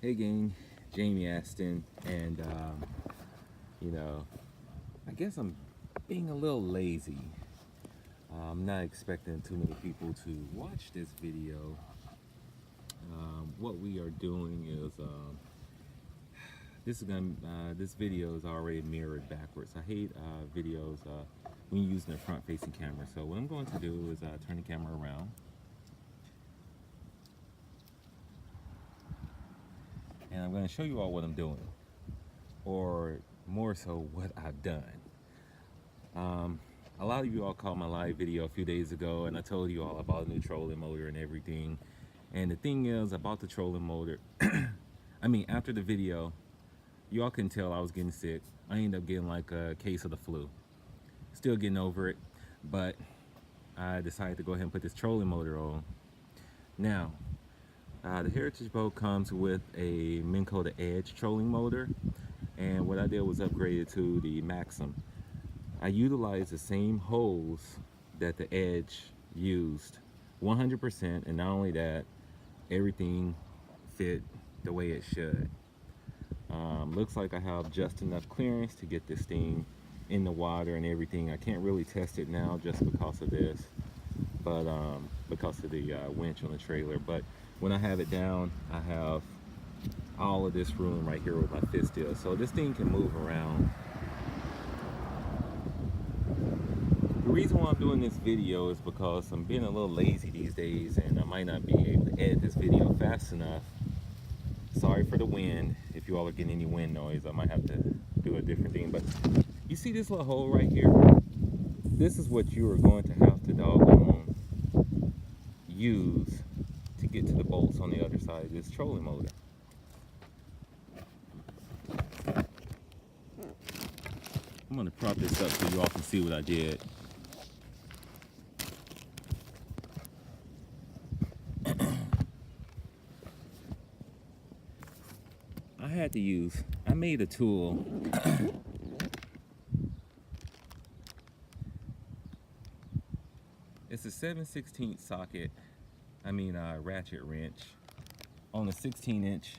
Hey gang, Jamie Aston, and I guess I'm being a little lazy. I'm not expecting too many people to watch this video. What we are doing is this video is already mirrored backwards. I hate videos when you're using a front-facing camera. So what I'm going to do is turn the camera around. And I'm going to show you all what I'm doing, or more so what I've done. A lot of you all caught my live video a few days ago, and I told you all about a new trolling motor and everything. And the thing is, I bought the trolling motor. After the video, you all can tell I was getting sick. I ended up getting like a case of the flu. Still getting over it, but I decided to go ahead and put this trolling motor on. Now, the Heritage boat comes with a Minn Kota Edge trolling motor, and what I did was upgrade it to the Maxim. I utilized the same hose that the Edge used 100%, and not only that, everything fit the way it should. Looks like I have just enough clearance to get this thing in the water and everything. I can't really test it now just because of this, but because of the winch on the trailer. But when I have it down, I have all of this room right here with my fist is, so this thing can move around. The reason why I'm doing this video is because I'm being a little lazy these days, and I might not be able to edit this video fast enough. Sorry for the wind. If you all are getting any wind noise, I might have to do a different thing. But you see this little hole right here? This is what you are going to have to doggone use to get to the bolts on the other side of this trolling motor. I'm going to prop this up so you all can see what I did. I made a tool. It's a 7/16 socket, ratchet wrench on a 16-inch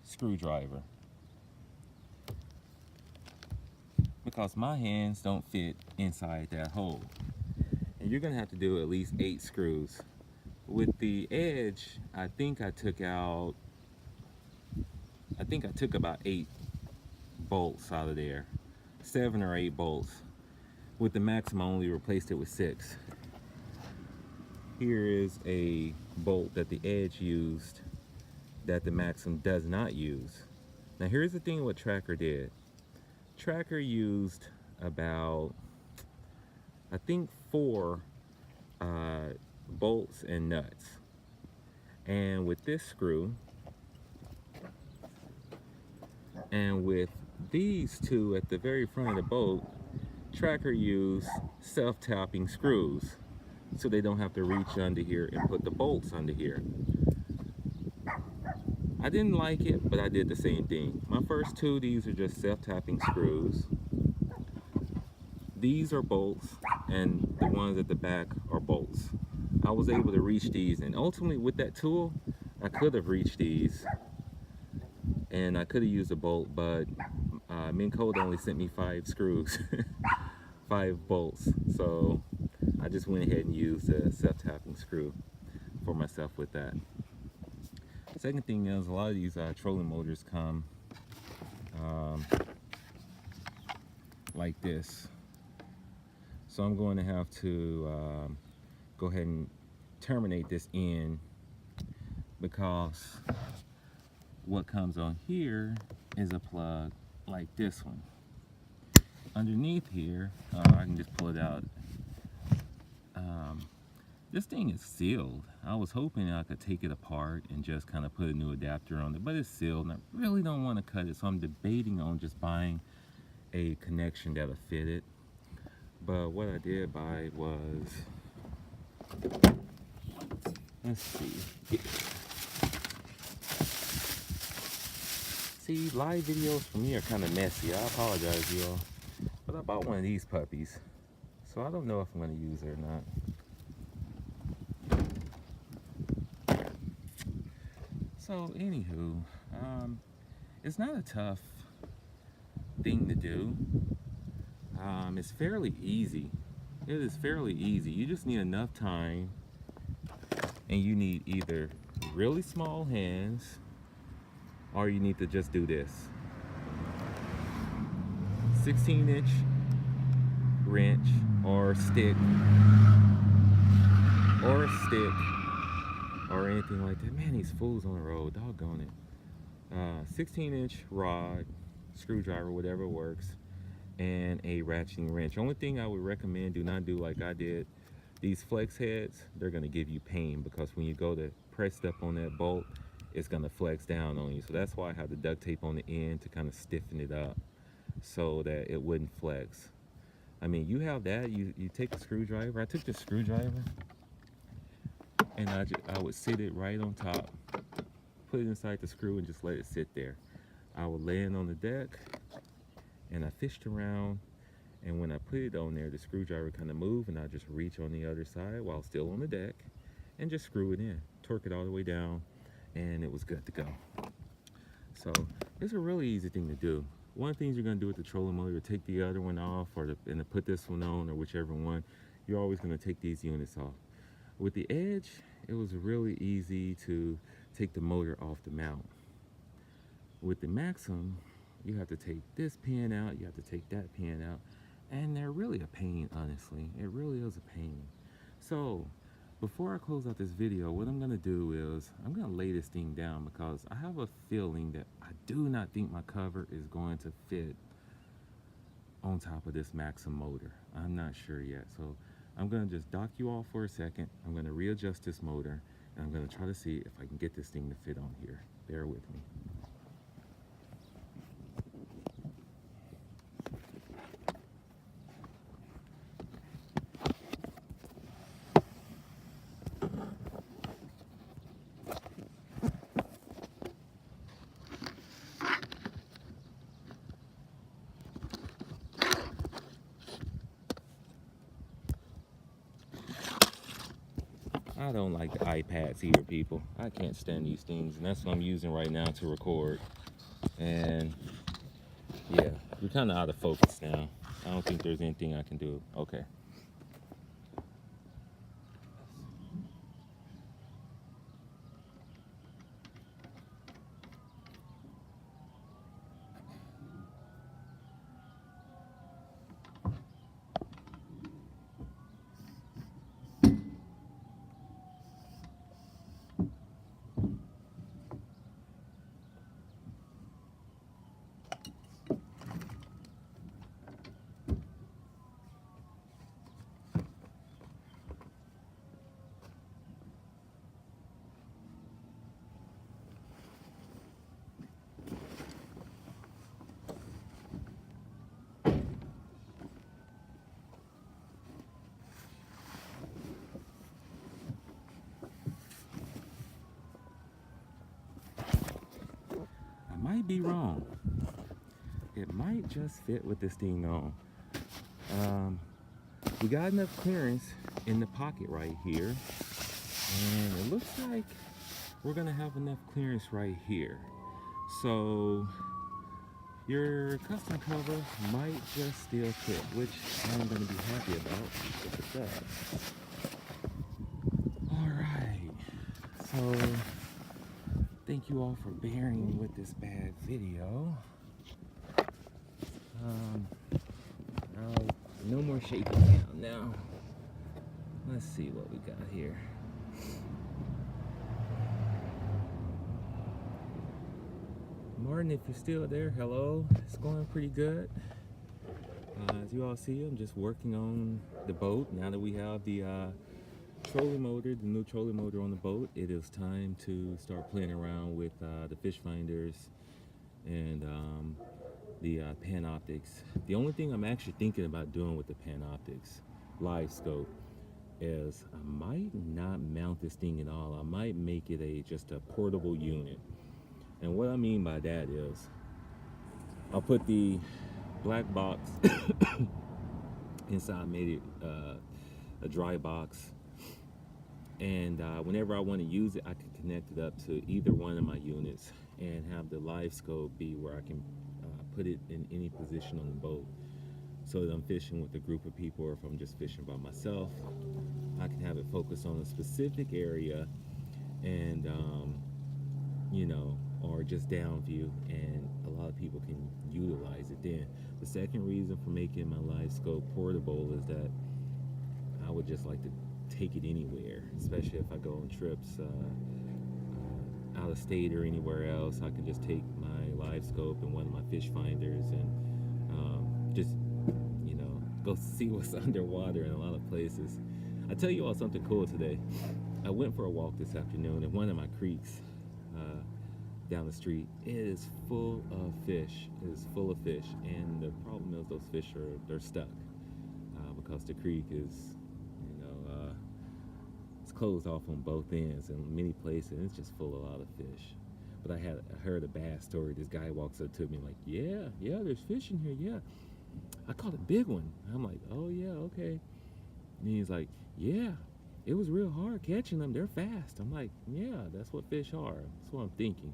screwdriver, because my hands don't fit inside that hole. And you're gonna have to do at least 8 screws. With the Edge, I think I took about 8 bolts out of there, 7 or 8 bolts. With the Maxim, I only replaced it with 6. Here is a bolt that the Edge used that the Maxim does not use. Now here's the thing what Tracker did. Tracker used about, I think, 4 bolts and nuts. And with this screw, and with these 2 at the very front of the boat, Tracker used self-tapping screws, so they don't have to reach under here and put the bolts under here. I didn't like it, but I did the same thing. My first 2, these are just self-tapping screws. These are bolts, and the ones at the back are bolts. I was able to reach these, and ultimately with that tool, I could have reached these, and I could have used a bolt, but Minn Kota only sent me 5 screws, 5 bolts. So I just went ahead and used a self-tapping screw for myself with that. Second thing is, a lot of these trolling motors come like this. So I'm going to have to go ahead and terminate this end, because what comes on here is a plug like this one. Underneath here, I can just pull it out. This thing is sealed. I was hoping I could take it apart and just kind of put a new adapter on it, but it's sealed, and I really don't want to cut it, so I'm debating on just buying a connection that'll fit it. But what I did buy was, let's see. See, live videos for me are kind of messy. I apologize, you all. But I bought one of these puppies, so I don't know if I'm going to use it or not. So anywho, It's not a tough thing to do. It's fairly easy. It is fairly easy. You just need enough time, and you need either really small hands, or you need to just do this. 16-inch wrench or stick, or a stick, or anything like that. Man, these fools on the road, doggone it. 16-inch rod, screwdriver, whatever works, and a ratcheting wrench. Only thing I would recommend, do not do like I did. These flex heads, they're gonna give you pain, because when you go to press up on that bolt, it's gonna flex down on you. So that's why I have the duct tape on the end to kind of stiffen it up so that it wouldn't flex. I mean, you have that, you take a screwdriver. I took the screwdriver and I would sit it right on top, put it inside the screw, and just let it sit there. I would land on the deck and I fished around, and when I put it on there, the screwdriver kind of moved, and I just reach on the other side while still on the deck and just screw it in, torque it all the way down, and it was good to go. So it's a really easy thing to do. One of the things you're going to do with the trolling motor, take the other one off, and to put this one on, or whichever one, you're always going to take these units off. With the Edge, it was really easy to take the motor off the mount. With the Maxim, you have to take this pin out, you have to take that pin out, and they're really a pain, honestly. It really is a pain. So before I close out this video, what I'm going to do is I'm going to lay this thing down, because I have a feeling that I do not think my cover is going to fit on top of this Maxim motor. I'm not sure yet. So I'm going to just dock you off for a second. I'm going to readjust this motor, and I'm going to try to see if I can get this thing to fit on here. Bear with me. I don't like the iPads either, people. I can't stand these things, and that's what I'm using right now to record. And yeah, we're kind of out of focus now. I don't think there's anything I can do. Okay. Might be wrong. It might just fit with this thing on. We got enough clearance in the pocket right here, and it looks like we're gonna have enough clearance right here. So your custom cover might just still fit, which I'm gonna be happy about if it does. All right, so thank you all for bearing with this bad video. No more shaking down now. Let's see what we got here. Martin, if you're still there, hello. It's going pretty good. As you all see, I'm just working on the boat. Now that we have the trolling motor, the new trolling motor on the boat, it is time to start playing around with the fish finders and the Panoptics. The only thing I'm actually thinking about doing with the Panoptics live scope is I might not mount this thing at all. I might make it just a portable unit. And what I mean by that is I'll put the black box inside, made it a dry box, And whenever I want to use it, I can connect it up to either one of my units and have the live scope be where I can put it in any position on the boat, so that I'm fishing with a group of people, or if I'm just fishing by myself, I can have it focus on a specific area, and you know, or just down view, and a lot of people can utilize it then. The second reason for making my live scope portable is that I would just like to take it anywhere, especially if I go on trips out of state or anywhere else. I can just take my live scope and one of my fish finders and just, you know, go see what's underwater in a lot of places. I tell you all something cool today. I went for a walk this afternoon in one of my creeks down the street. It is full of fish. It is full of fish, and the problem is those fish they're stuck because the creek is, it's closed off on both ends in many places, and it's just full of a lot of fish. But I heard a bad story. This guy walks up to me like, yeah, there's fish in here, yeah. I caught a big one. I'm like, oh yeah, okay. And he's like, yeah, it was real hard catching them. They're fast. I'm like, yeah, that's what fish are. That's what I'm thinking.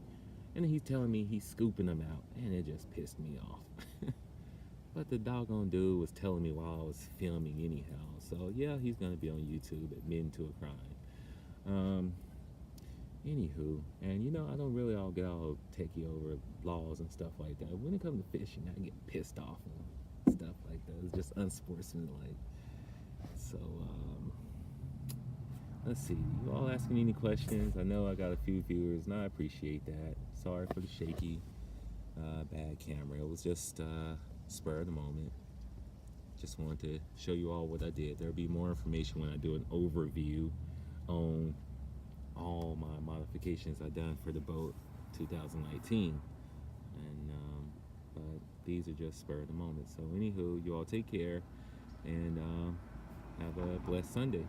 And then he's telling me he's scooping them out, and it just pissed me off. But the doggone dude was telling me while I was filming anyhow. So yeah, he's gonna be on YouTube admitting to a crime. Anywho, and you know, I don't really all get all techie over laws and stuff like that. When it comes to fishing, I get pissed off and stuff like that. It's just unsportsmanlike. So let's see. You all asking any questions? I know I got a few viewers, and I appreciate that. Sorry for the shaky, bad camera. It was just spur of the moment. Just wanted to show you all what I did. There'll be more information when I do an overview on all my modifications I done for the boat 2019. And but these are just spur of the moment. So anywho, you all take care, and have a blessed Sunday.